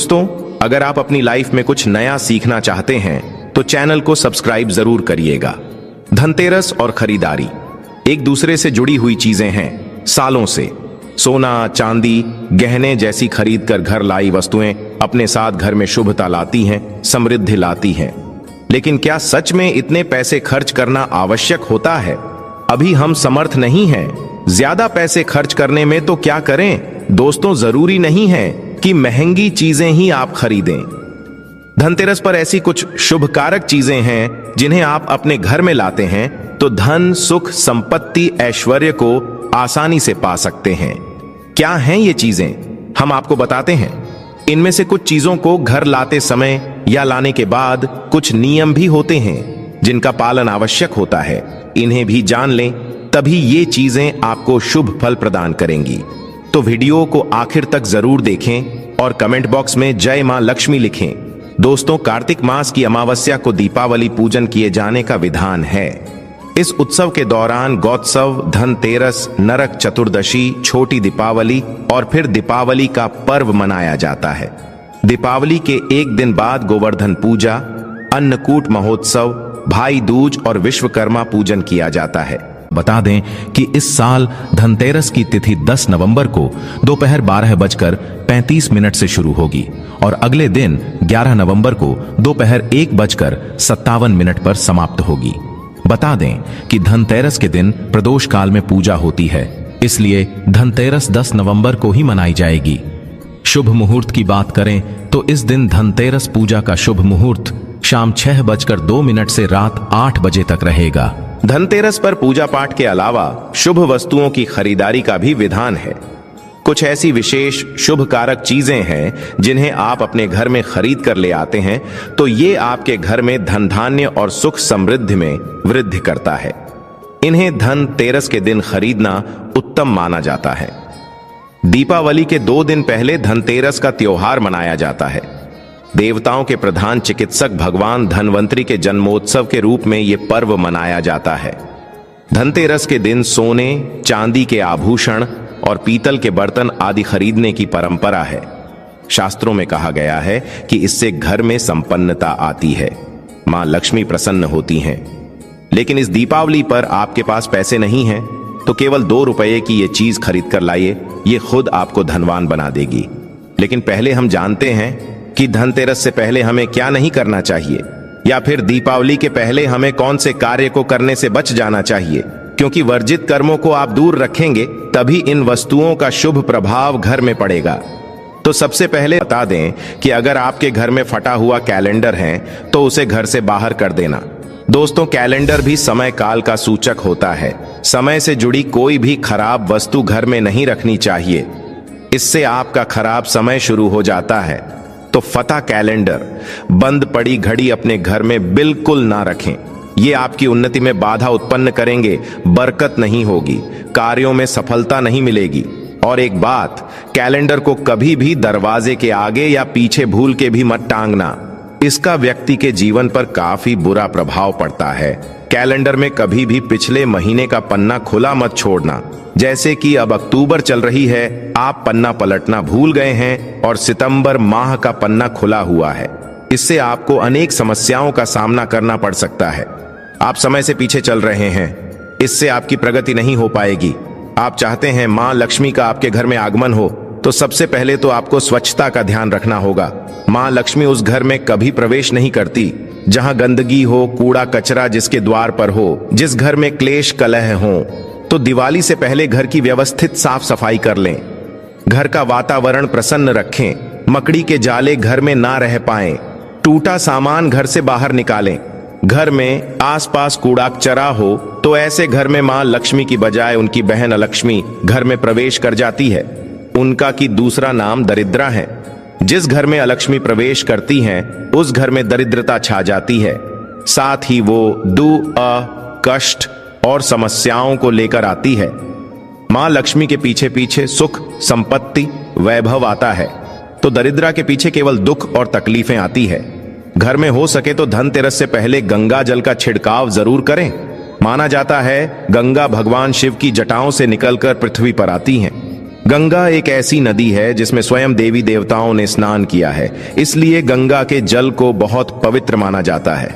दोस्तों, अगर आप अपनी लाइफ में कुछ नया सीखना चाहते हैं तो चैनल को सब्सक्राइब जरूर करिएगा। धनतेरस और खरीदारी एक दूसरे से जुड़ी हुई चीजें हैं। सालों से सोना, चांदी, गहने जैसी खरीद कर घर लाई वस्तुएं अपने साथ घर में शुभता लाती हैं, समृद्धि लाती हैं। लेकिन क्या सच में इतने पैसे खर्च करना आवश्यक होता है? अभी हम समर्थ नहीं हैं ज्यादा पैसे खर्च करने में, तो क्या करें? दोस्तों, जरूरी नहीं है कि महंगी चीजें ही आप खरीदें। धनतेरस पर ऐसी कुछ शुभकारक चीजें हैं जिन्हें आप अपने घर में लाते हैं तो धन, सुख, संपत्ति, ऐश्वर्य को आसानी से पा सकते हैं। क्या हैं ये चीजें? हम आपको बताते हैं। इनमें से कुछ चीजों को घर लाते समय या लाने के बाद कुछ नियम भी होते हैं जिनका पालन आवश्यक होता है। इन्हें भी जान लें, तभी ये चीजें आपको शुभ फल प्रदान करेंगी। तो वीडियो को आखिर तक जरूर देखें और कमेंट बॉक्स में जय मां लक्ष्मी लिखें। दोस्तों, कार्तिक मास की अमावस्या को दीपावली पूजन किए जाने का विधान है। इस उत्सव के दौरान गौत्सव, धनतेरस, नरक चतुर्दशी, छोटी दीपावली और फिर दीपावली का पर्व मनाया जाता है। दीपावली के एक दिन बाद गोवर्धन पूजा, अन्नकूट महोत्सव, भाई दूज और विश्वकर्मा पूजन किया जाता है। बता दें कि इस साल धनतेरस की तिथि 10 नवंबर को दोपहर 12:35 से शुरू होगी और अगले दिन 11 नवंबर को दोपहर 1:57 पर समाप्त होगी। बता दें कि धनतेरस के दिन प्रदोष काल में पूजा होती है, इसलिए धनतेरस 10 नवंबर को ही मनाई जाएगी। शुभ मुहूर्त की बात करें तो इस दिन धनतेरस पूजा का शुभ मुहूर्त शाम 6:02 से रात 8 बजे तक रहेगा। धनतेरस पर पूजा पाठ के अलावा शुभ वस्तुओं की खरीदारी का भी विधान है। कुछ ऐसी विशेष शुभ कारक चीजें हैं जिन्हें आप अपने घर में खरीद कर ले आते हैं तो ये आपके घर में धन, धान्य और सुख समृद्धि में वृद्धि करता है। इन्हें धनतेरस के दिन खरीदना उत्तम माना जाता है। दीपावली के 2 दिन पहले धनतेरस का त्योहार मनाया जाता है। देवताओं के प्रधान चिकित्सक भगवान धनवंतरी के जन्मोत्सव के रूप में यह पर्व मनाया जाता है। धनतेरस के दिन सोने, चांदी के आभूषण और पीतल के बर्तन आदि खरीदने की परंपरा है। शास्त्रों में कहा गया है कि इससे घर में संपन्नता आती है, मां लक्ष्मी प्रसन्न होती हैं। लेकिन इस दीपावली पर आपके पास पैसे नहीं हैं तो केवल 2 रुपये की ये चीज खरीद कर लाइए, ये खुद आपको धनवान बना देगी। लेकिन पहले हम जानते हैं कि धनतेरस से पहले हमें क्या नहीं करना चाहिए, या फिर दीपावली के पहले हमें कौन से कार्य को करने से बच जाना चाहिए, क्योंकि वर्जित कर्मों को आप दूर रखेंगे तभी इन वस्तुओं का शुभ प्रभाव घर में पड़ेगा। तो सबसे पहले बता दें कि अगर आपके घर में फटा हुआ कैलेंडर है तो उसे घर से बाहर कर देना। दोस्तों, कैलेंडर भी समय काल का सूचक होता है। समय से जुड़ी कोई भी खराब वस्तु घर में नहीं रखनी चाहिए, इससे आपका खराब समय शुरू हो जाता है। तो फटा कैलेंडर, बंद पड़ी घड़ी अपने घर में बिल्कुल ना रखें। ये आपकी उन्नति में बाधा उत्पन्न करेंगे, बरकत नहीं होगी, कार्यों में सफलता नहीं मिलेगी। और एक बात, कैलेंडर को कभी भी दरवाजे के आगे या पीछे भूल के भी मत टांगना, इसका व्यक्ति के जीवन पर काफी बुरा प्रभाव पड़ता है। कैलेंडर में कभी भी पिछले महीने का पन्ना खुला मत छोड़ना। जैसे कि अब अक्टूबर चल रही है, आप पन्ना पलटना भूल गए हैं और सितंबर माह का पन्ना खुला हुआ है। इससे आपको अनेक समस्याओं का सामना करना पड़ सकता है। आप समय से पीछे चल रहे हैं, इससे आपकी प्रगति नहीं हो पाएगी। आप चाहते हैं मां लक्ष्मी का आपके घर में आगमन हो तो सबसे पहले तो आपको स्वच्छता का ध्यान रखना होगा। मां लक्ष्मी उस घर में कभी प्रवेश नहीं करती जहां गंदगी हो, कूड़ा कचरा जिसके द्वार पर हो, जिस घर में क्लेश कलह हो। तो दिवाली से पहले घर की व्यवस्थित साफ सफाई कर लें। घर का वातावरण प्रसन्न रखें। मकड़ी के जाले घर में ना रह पाएं। टूटा सामान घर से बाहर निकालें। घर में आसपास कूड़ा कचरा हो तो ऐसे घर में मां लक्ष्मी की बजाय उनकी बहन अलक्ष्मी घर में प्रवेश कर जाती है। उनका की दूसरा नाम दरिद्रा है। जिस घर में अलक्ष्मी प्रवेश करती हैं उस घर में दरिद्रता छा जाती है। साथ ही वो कष्ट और समस्याओं को लेकर आती है। मां लक्ष्मी के पीछे पीछे सुख, संपत्ति, वैभव आता है तो दरिद्रा के पीछे केवल दुख और तकलीफें आती है। घर में हो सके तो धनतेरस से पहले गंगा जल का छिड़काव जरूर करें। माना जाता है गंगा भगवान शिव की जटाओं से निकलकर पृथ्वी पर आती हैं। गंगा एक ऐसी नदी है जिसमें स्वयं देवी देवताओं ने स्नान किया है, इसलिए गंगा के जल को बहुत पवित्र माना जाता है।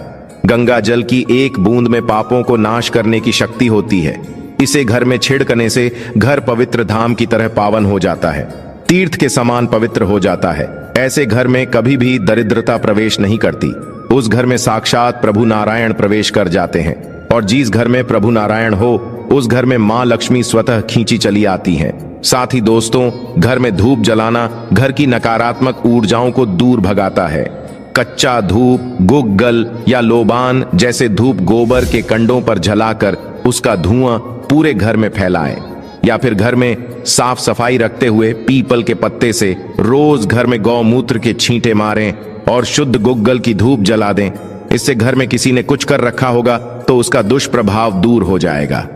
गंगा जल की एक बूंद में पापों को नाश करने की शक्ति होती है। इसे घर में छिड़कने से घर पवित्र धाम की तरह पावन हो जाता है, तीर्थ के समान पवित्र हो जाता है। ऐसे घर में कभी भी दरिद्रता प्रवेश नहीं करती। उस घर में साक्षात प्रभु नारायण प्रवेश कर जाते हैं, और जिस घर में प्रभु नारायण हो उस घर में मां लक्ष्मी स्वतः खींची चली आती हैं। साथ ही दोस्तों, घर में धूप जलाना घर की नकारात्मक ऊर्जाओं को दूर भगाता है। कच्चा धूप, गुग्गल या लोबान जैसे धूप गोबर के कंडों पर जलाकर उसका धुआं पूरे घर में फैलाएं, या फिर घर में साफ सफाई रखते हुए पीपल के पत्ते से रोज घर में गौमूत्र के छींटे मारें और शुद्ध गुग्गल की धूप जला दें। इससे घर में किसी ने कुछ कर रखा होगा तो उसका दुष्प्रभाव दूर हो जाएगा।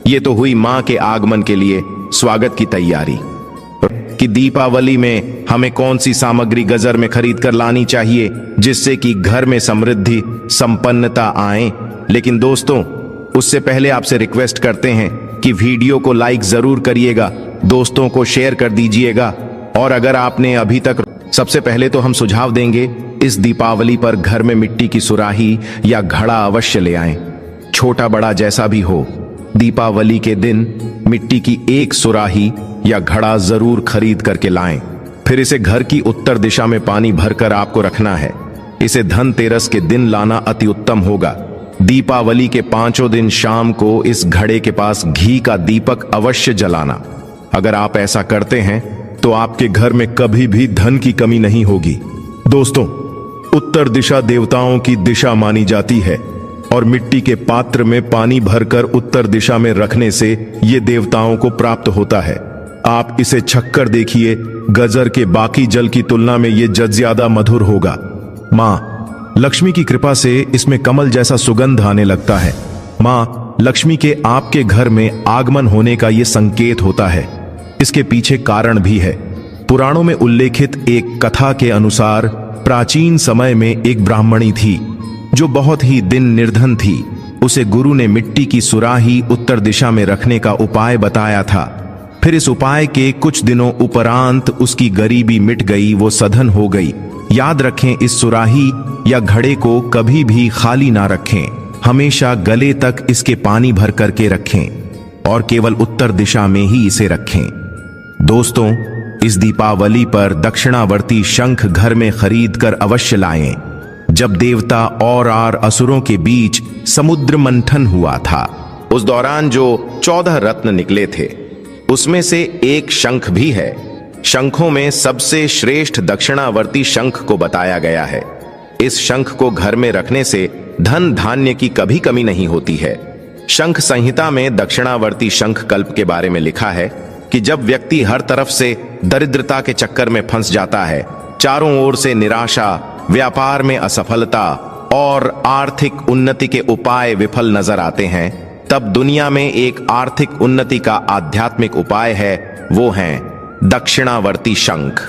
ये तो हुई मां के आगमन के लिए स्वागत की तैयारी। कि दीपावली में हमें कौन सी सामग्री गजर में खरीद कर लानी चाहिए जिससे कि घर में समृद्धि संपन्नता आए। लेकिन दोस्तों, उससे पहले आपसे रिक्वेस्ट करते हैं कि वीडियो को लाइक जरूर करिएगा, दोस्तों को शेयर कर दीजिएगा, और अगर आपने अभी तक, सबसे पहले तो हम सुझाव देंगे इस दीपावली पर घर में मिट्टी की सुराही या घड़ा अवश्य ले आएं, छोटा बड़ा जैसा भी हो। दीपावली के दिन मिट्टी की एक सुराही या घड़ा जरूर खरीद करके लाएं। फिर इसे घर की उत्तर दिशा में पानी भरकर आपको रखना है। इसे धनतेरस के दिन लाना अति उत्तम होगा। दीपावली के 5 दिन शाम को इस घड़े के पास घी का दीपक अवश्य जलाना। अगर आप ऐसा करते हैं तो आपके घर में कभी भी धन की कमी नहीं होगी। दोस्तों, उत्तर दिशा देवताओं की दिशा मानी जाती है, और मिट्टी के पात्र में पानी भरकर उत्तर दिशा में रखने से ये देवताओं को प्राप्त होता है। आप इसे छक्कर देखिए, गजर के बाकी जल की तुलना में ये ज्यादा मधुर होगा। मां लक्ष्मी की कृपा से इसमें कमल जैसा सुगंध आने लगता है। मां लक्ष्मी के आपके घर में आगमन होने का ये संकेत होता है। इसके पीछे कारण भी है। पुराणों में उल्लेखित एक कथा के अनुसार प्राचीन समय में एक ब्राह्मणी थी जो बहुत ही दिन निर्धन थी। उसे गुरु ने मिट्टी की सुराही उत्तर दिशा में रखने का उपाय बताया था। फिर इस उपाय के कुछ दिनों उपरांत उसकी गरीबी मिट गई, वो सधन हो गई। याद रखें, इस सुराही या घड़े को कभी भी खाली ना रखें, हमेशा गले तक इसके पानी भर करके रखें और केवल उत्तर दिशा में ही इसे रखें। दोस्तों, इस दीपावली पर दक्षिणावर्ती शंख घर में खरीद कर अवश्य लाएं। जब देवता और असुरों के बीच समुद्र मंथन हुआ था, उस दौरान जो 14 रत्न निकले थे उसमें से एक शंख भी है। शंखों में सबसे श्रेष्ठ दक्षिणावर्ती शंख को बताया गया है। इस शंख को घर में रखने से धन धान्य की कभी कमी नहीं होती है। शंख संहिता में दक्षिणावर्ती शंख कल्प के बारे में लिखा है कि जब व्यक्ति हर तरफ से दरिद्रता के चक्कर में फंस जाता है, चारों ओर से निराशा, व्यापार में असफलता और आर्थिक उन्नति के उपाय विफल नजर आते हैं, तब दुनिया में एक आर्थिक उन्नति का आध्यात्मिक उपाय है, वो है दक्षिणावर्ती शंख।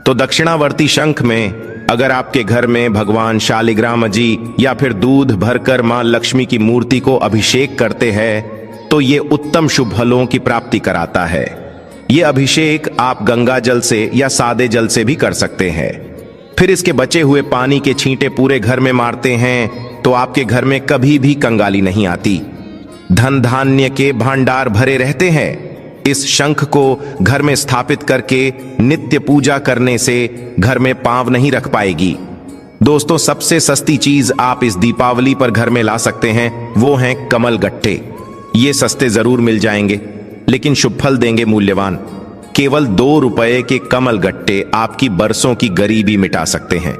तो दक्षिणावर्ती शंख में अगर आपके घर में भगवान शालिग्राम जी या फिर दूध भरकर मां लक्ष्मी की मूर्ति को अभिषेक करते हैं तो ये उत्तम शुभ फलों की प्राप्ति कराता है। ये अभिषेक आप गंगा जल से या सादे जल से भी कर सकते हैं। फिर इसके बचे हुए पानी के छींटे पूरे घर में मारते हैं तो आपके घर में कभी भी कंगाली नहीं आती, धन धान्य के भंडार भरे रहते हैं। इस शंख को घर में स्थापित करके नित्य पूजा करने से घर में पांव नहीं रख पाएगी। दोस्तों, सबसे सस्ती चीज आप इस दीपावली पर घर में ला सकते हैं वो हैं कमल गट्टे। ये सस्ते जरूर मिल जाएंगे लेकिन शुभ फल देंगे मूल्यवान। केवल 2 रुपए के कमल गट्टे आपकी बरसों की गरीबी मिटा सकते हैं।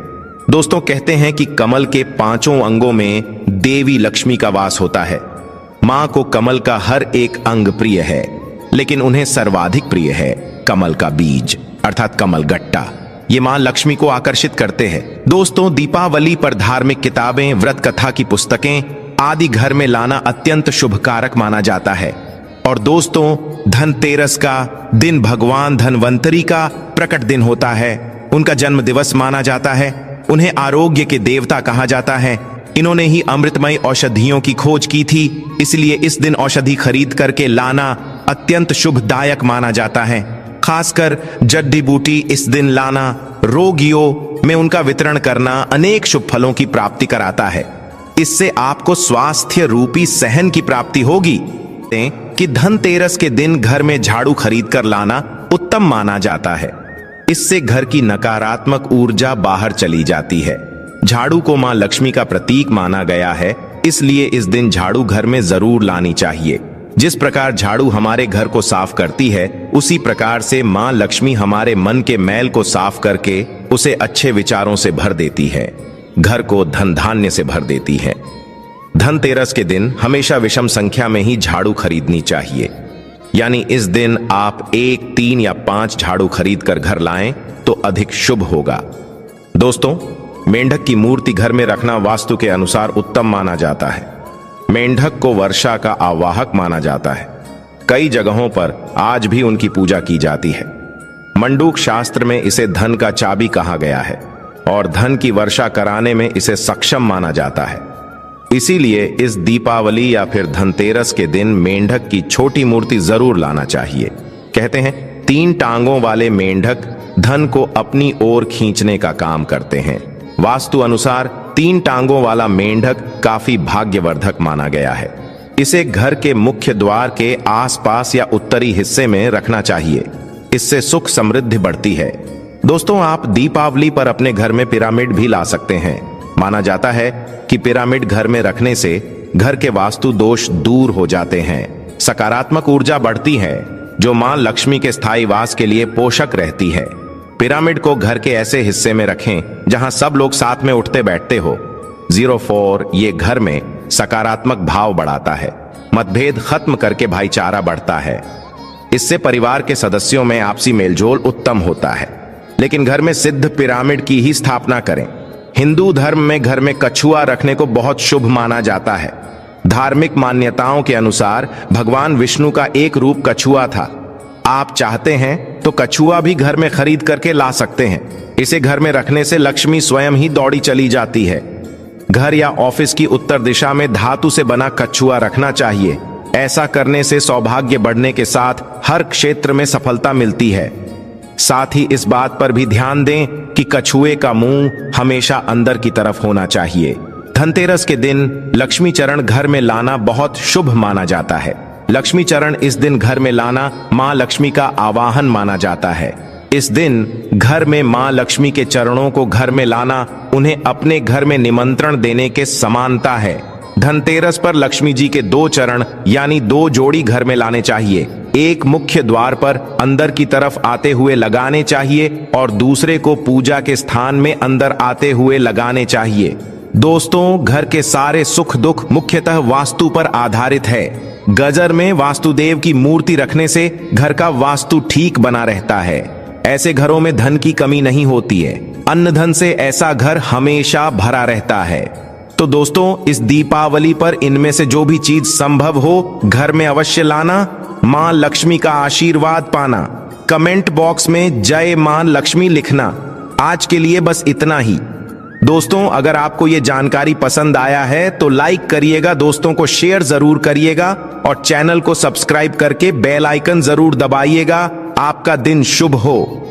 दोस्तों, कहते हैं कि कमल के 5 अंगों में देवी लक्ष्मी का वास होता है। मां को कमल का हर एक अंग प्रिय है, लेकिन उन्हें सर्वाधिक प्रिय है कमल का बीज अर्थात कमल गट्टा। ये मां लक्ष्मी को आकर्षित करते हैं। दोस्तों, दीपावली पर धार्मिक किताबें, व्रत कथा की पुस्तकें आदि घर में लाना अत्यंत शुभकारक माना जाता है। और दोस्तों, धनतेरस का दिन भगवान धनवंतरी का प्रकट दिन होता है। उनका जन्म दिवस माना जाता है। उन्हें आरोग्य के देवता कहा जाता है। इन्होंने ही अमृतमय औषधियों की खोज की थी, इसलिए इस दिन औषधि खरीद करके लाना अत्यंत शुभदायक माना जाता है। खासकर जड्डी बूटी इस दिन लाना, रोगियों में उनका वितरण करना अनेक शुभ फलों की प्राप्ति कराता है। इससे आपको स्वास्थ्य रूपी सहन की प्राप्ति होगी। कि धनतेरस के दिन घर में झाड़ू खरीद कर लाना उत्तम माना जाता है। इससे घर की नकारात्मक ऊर्जा बाहर चली जाती है। झाड़ू को मां लक्ष्मी का प्रतीक माना गया है, इसलिए इस दिन झाड़ू घर में जरूर लानी चाहिए। जिस प्रकार झाड़ू हमारे घर को साफ करती है, उसी प्रकार से मां लक्ष्मी हमारे मन के मैल को साफ करके उसे अच्छे विचारों से भर देती है, घर को धन धान्य से भर देती है। धनतेरस के दिन हमेशा विषम संख्या में ही झाड़ू खरीदनी चाहिए, यानी इस दिन आप 1, 3 या 5 झाड़ू खरीद कर घर लाएं तो अधिक शुभ होगा। दोस्तों, मेंढक की मूर्ति घर में रखना वास्तु के अनुसार उत्तम माना जाता है। मेंढक को वर्षा का आवाहक माना जाता है। कई जगहों पर आज भी उनकी पूजा की जाती है। मंडूक शास्त्र में इसे धन का चाबी कहा गया है और धन की वर्षा कराने में इसे सक्षम माना जाता है। इसीलिए इस दीपावली या फिर धनतेरस के दिन मेंढक की छोटी मूर्ति जरूर लाना चाहिए। कहते हैं 3 टांगों वाले मेंढक धन को अपनी ओर खींचने का काम करते हैं। वास्तु अनुसार 3 टांगों वाला मेंढक काफी भाग्यवर्धक माना गया है। इसे घर के मुख्य द्वार के आसपास या उत्तरी हिस्से में रखना चाहिए। इससे सुख समृद्धि बढ़ती है। दोस्तों, आप दीपावली पर अपने घर में पिरामिड भी ला सकते हैं। माना जाता है कि पिरामिड घर में रखने से घर के वास्तु दोष दूर हो जाते हैं, सकारात्मक ऊर्जा बढ़ती है, जो मां लक्ष्मी के स्थायी वास के लिए पोषक रहती है। पिरामिड को घर के ऐसे हिस्से में रखें जहां सब लोग साथ में उठते बैठते हो। 04 ये घर में सकारात्मक भाव बढ़ाता है, मतभेद खत्म करके भाईचारा बढ़ता है। इससे परिवार के सदस्यों में आपसी मेलजोल उत्तम होता है। लेकिन घर में सिद्ध पिरामिड की ही स्थापना करें। हिंदू धर्म में घर में कछुआ रखने को बहुत शुभ माना जाता है। धार्मिक मान्यताओं के अनुसार भगवान विष्णु का एक रूप कछुआ था। आप चाहते हैं तो कछुआ भी घर में खरीद करके ला सकते हैं। इसे घर में रखने से लक्ष्मी स्वयं ही दौड़ी चली जाती है। घर या ऑफिस की उत्तर दिशा में धातु से बना कछुआ रखना चाहिए। ऐसा करने से सौभाग्य बढ़ने के साथ हर क्षेत्र में सफलता मिलती है। साथ ही इस बात पर भी ध्यान दें कि कछुए का मुंह हमेशा अंदर की तरफ होना चाहिए। धनतेरस के दिन लक्ष्मी चरण घर में लाना बहुत शुभ माना जाता है। लक्ष्मी चरण इस दिन घर में लाना मां लक्ष्मी का आवाहन माना जाता है। इस दिन घर में मां लक्ष्मी के चरणों को घर में लाना उन्हें अपने घर में निमंत्रण देने के समानता है। धनतेरस पर लक्ष्मी जी के 2 चरण यानी 2 जोड़ी घर में लाने चाहिए। एक मुख्य द्वार पर अंदर की तरफ आते हुए लगाने चाहिए और दूसरे को पूजा के स्थान में अंदर आते हुए लगाने चाहिए। दोस्तों, घर के सारे सुख दुख मुख्यतः वास्तु पर आधारित है। गजर में वास्तुदेव की मूर्ति रखने से घर का वास्तु ठीक बना रहता है। ऐसे घरों में धन की कमी नहीं होती है। अन्न धन से ऐसा घर हमेशा भरा रहता है। तो दोस्तों, इस दीपावली पर इनमें से जो भी चीज संभव हो घर में अवश्य लाना, मां लक्ष्मी का आशीर्वाद पाना। कमेंट बॉक्स में जय मां लक्ष्मी लिखना। आज के लिए बस इतना ही। दोस्तों, अगर आपको ये जानकारी पसंद आया है तो लाइक करिएगा, दोस्तों को शेयर जरूर करिएगा और चैनल को सब्सक्राइब करके बेल आइकन जरूर दबाइएगा। आपका दिन शुभ हो।